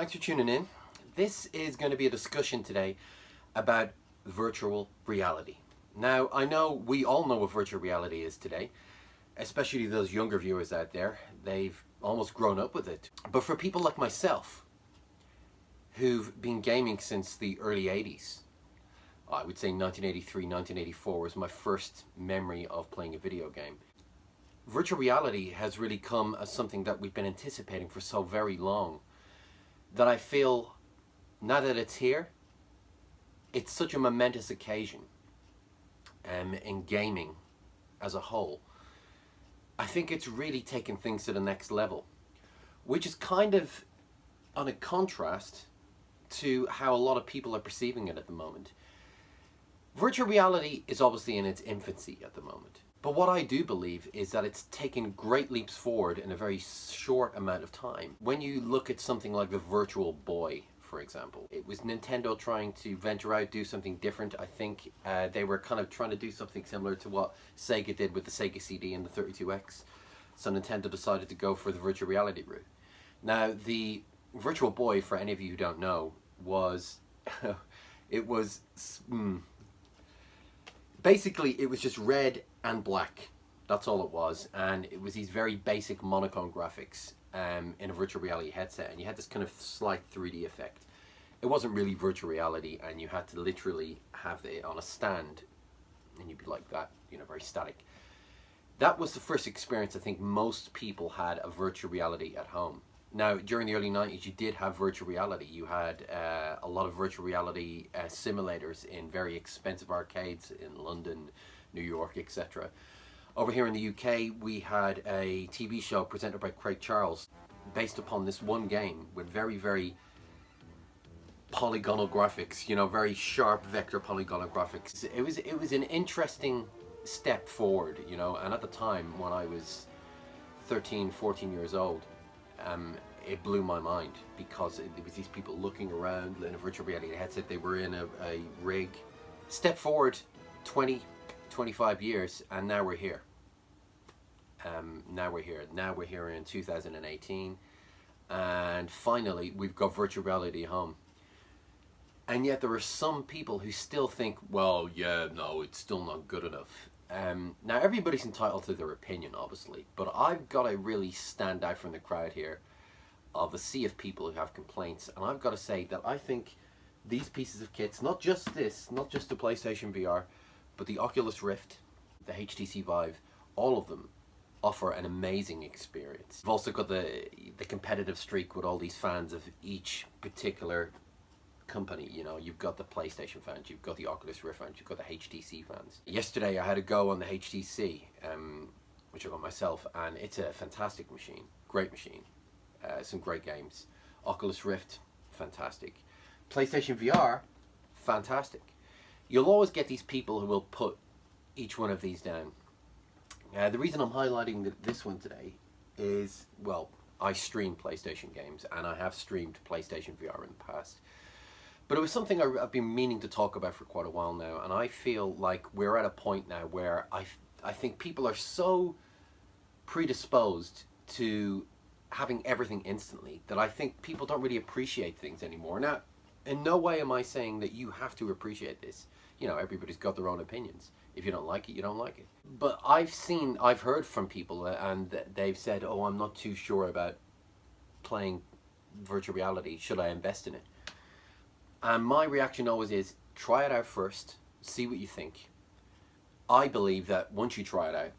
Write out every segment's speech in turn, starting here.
Thanks for tuning in. This is going to be a discussion today about virtual reality. Now, I know we all know what virtual reality is today, especially those younger viewers out there. They've almost grown up with it. But for people like myself, who've been gaming since the early 80s, I would say 1983, 1984 was my first memory of playing a video game. Virtual reality has really come as something that we've been anticipating for so very long that I feel, now that it's here, it's such a momentous occasion in gaming as a whole. I think it's really taken things to the next level, which is kind of on a contrast to how a lot of people are perceiving it at the moment. Virtual reality is obviously in its infancy at the moment. But what I do believe is that it's taken great leaps forward in a very short amount of time. When you look at something like the Virtual Boy, for example, it was Nintendo trying to venture out, do something different. I think they were kind of trying to do something similar to what Sega did with the Sega CD and the 32X. So Nintendo decided to go for the virtual reality route. Now, the Virtual Boy, for any of you who don't know, was... basically, it was just red and black. That's all it was. And it was these very basic monochrome graphics in a virtual reality headset. And you had this kind of slight 3D effect. It wasn't really virtual reality, and you had to literally have it on a stand. And you'd be like that, you know, very static. That was the first experience I think most people had of virtual reality at home. Now, during the early 90s, you did have virtual reality. You had a lot of virtual reality simulators in very expensive arcades in London, New York, etc. Over here in the UK, we had a TV show presented by Craig Charles based upon this one game with very, very polygonal graphics, you know, very sharp vector polygonal graphics. It was an interesting step forward, you know, and at the time when I was 13, 14 years old, it blew my mind because there was these people looking around in a virtual reality headset. They were in a rig. Step forward 20, 25 years, and now we're here. Now we're here in 2018, and finally we've got virtual reality at home. And yet there are some people who still think, well, yeah, no, it's still not good enough. Now everybody's entitled to their opinion, obviously, but I've got to really stand out from the crowd here of a sea of people who have complaints, and I've got to say that I think these pieces of kits, not just this, not just the PlayStation VR, but the Oculus Rift, the HTC Vive, all of them offer an amazing experience. You've also got the competitive streak with all these fans of each particular company. You know, you've got the PlayStation fans, you've got the Oculus Rift fans, you've got the HTC fans. Yesterday I had a go on the HTC, which I got myself, and it's a fantastic machine, great machine. Some great games. Oculus Rift, fantastic. PlayStation VR, fantastic. You'll always get these people who will put each one of these down. The reason I'm highlighting this one today is, well, I stream PlayStation games, and I have streamed PlayStation VR in the past. But it was something I've been meaning to talk about for quite a while now, and I feel like we're at a point now where I think people are so predisposed to having everything instantly that I think people don't really appreciate things anymore. Now, in no way am I saying that you have to appreciate this. You know, everybody's got their own opinions. If you don't like it, you don't like it. But I've heard from people and they've said, oh, I'm not too sure about playing virtual reality. Should I invest in it? And my reaction always is, try it out first, see what you think. I believe that once you try it out,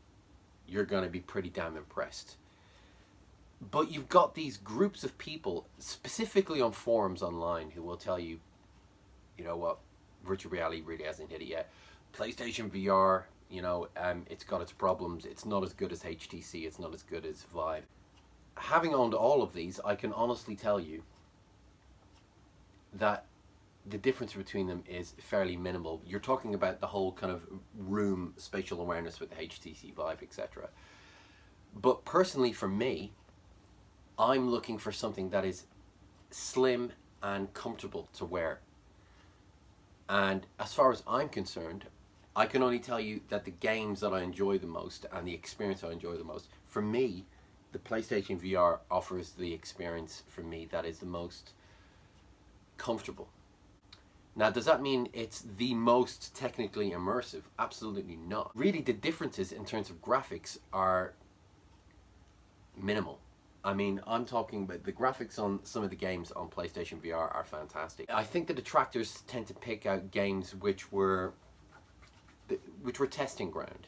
you're going to be pretty damn impressed. But you've got these groups of people, specifically on forums online, who will tell you, you know what, virtual reality really hasn't hit it yet. PlayStation VR, you know, it's got its problems. It's not as good as HTC. It's not as good as Vive. Having owned all of these, I can honestly tell you that the difference between them is fairly minimal. You're talking about the whole kind of room spatial awareness with the HTC Vive, etc. But personally, for me, I'm looking for something that is slim and comfortable to wear. And as far as I'm concerned, I can only tell you that the games that I enjoy the most and the experience I enjoy the most, for me, the PlayStation VR offers the experience for me that is the most comfortable. Now, does that mean it's the most technically immersive? Absolutely not. Really, the differences in terms of graphics are minimal. I mean, I'm talking about the graphics on some of the games on PlayStation VR are fantastic. I think the detractors tend to pick out games which were testing ground.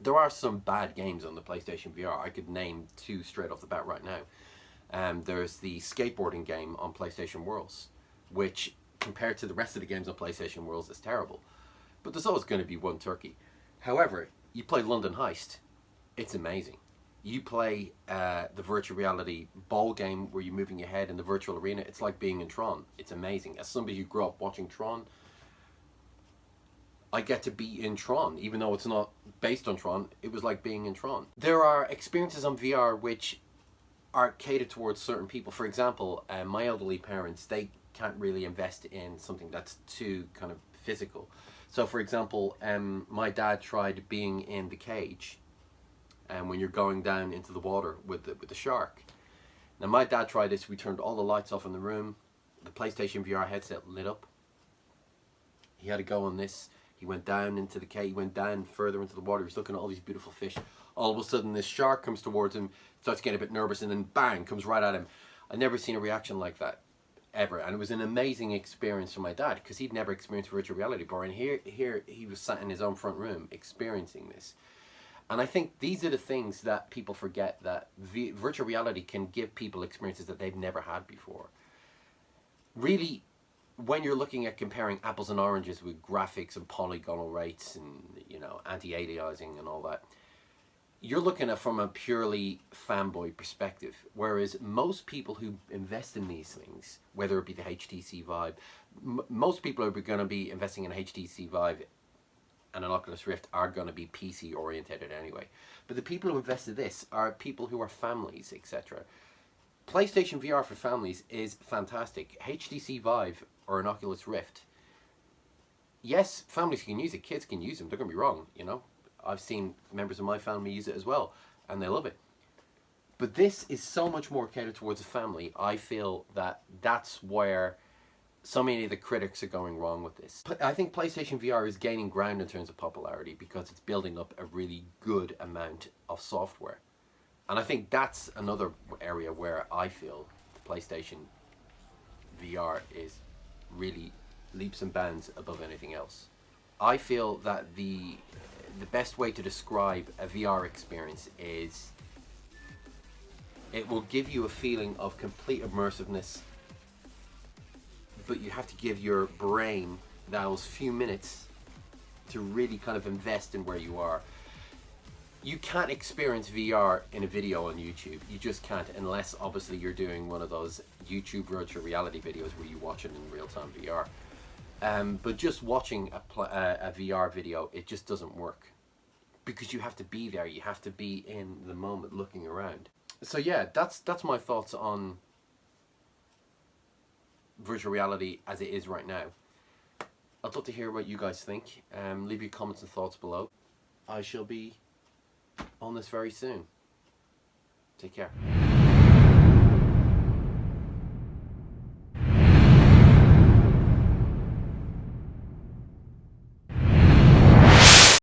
There are some bad games on the PlayStation VR. I could name two straight off the bat right now. There's the skateboarding game on PlayStation Worlds, which compared to the rest of the games on PlayStation Worlds is terrible. But there's always going to be one turkey. However, you play London Heist, it's amazing. You play the virtual reality ball game where you're moving your head in the virtual arena, it's like being in Tron. It's amazing. As somebody who grew up watching Tron, I get to be in Tron. Even though it's not based on Tron, it was like being in Tron. There are experiences on VR which are catered towards certain people. For example, my elderly parents, they can't really invest in something that's too kind of physical. So for example, my dad tried being in the cage, and when you're going down into the water with the shark. Now my dad tried this. We turned all the lights off in the room. The PlayStation VR headset lit up. He had to go on this. He went down into the cage. He went down further into the water. He was looking at all these beautiful fish. All of a sudden, this shark comes towards him, starts getting a bit nervous, and then bang, comes right at him. I've never seen a reaction like that ever, and it was an amazing experience for my dad because he'd never experienced virtual reality before. And here he was sat in his own front room experiencing this. And I think these are the things that people forget, that virtual reality can give people experiences that they've never had before. Really, when you're looking at comparing apples and oranges with graphics and polygonal rates and, you know, anti-aliasing and all that, you're looking at from a purely fanboy perspective. Whereas most people who invest in these things, whether it be the HTC Vive, most people are going to be investing in a HTC Vive and an Oculus Rift are going to be PC oriented anyway. But the people who invest in this are people who are families, etc. PlayStation VR for families is fantastic. HTC Vive or an Oculus Rift, yes, families can use it, kids can use them, don't get me wrong, you know. I've seen members of my family use it as well, and they love it. But this is so much more catered towards a family. I feel that that's where so many of the critics are going wrong with this. I think PlayStation VR is gaining ground in terms of popularity because it's building up a really good amount of software. And I think that's another area where I feel PlayStation VR is really leaps and bounds above anything else. I feel that the best way to describe a VR experience is it will give you a feeling of complete immersiveness, but you have to give your brain those few minutes to really kind of invest in where you are. You can't experience VR in a video on YouTube. You just can't, unless obviously you're doing one of those YouTube virtual reality videos where you watch it in real-time VR. But just watching a VR video, it just doesn't work. Because you have to be there, you have to be in the moment looking around. So yeah, that's my thoughts on virtual reality as it is right now. I'd love to hear what you guys think. Leave your comments and thoughts below. I shall be on this very soon. Take care.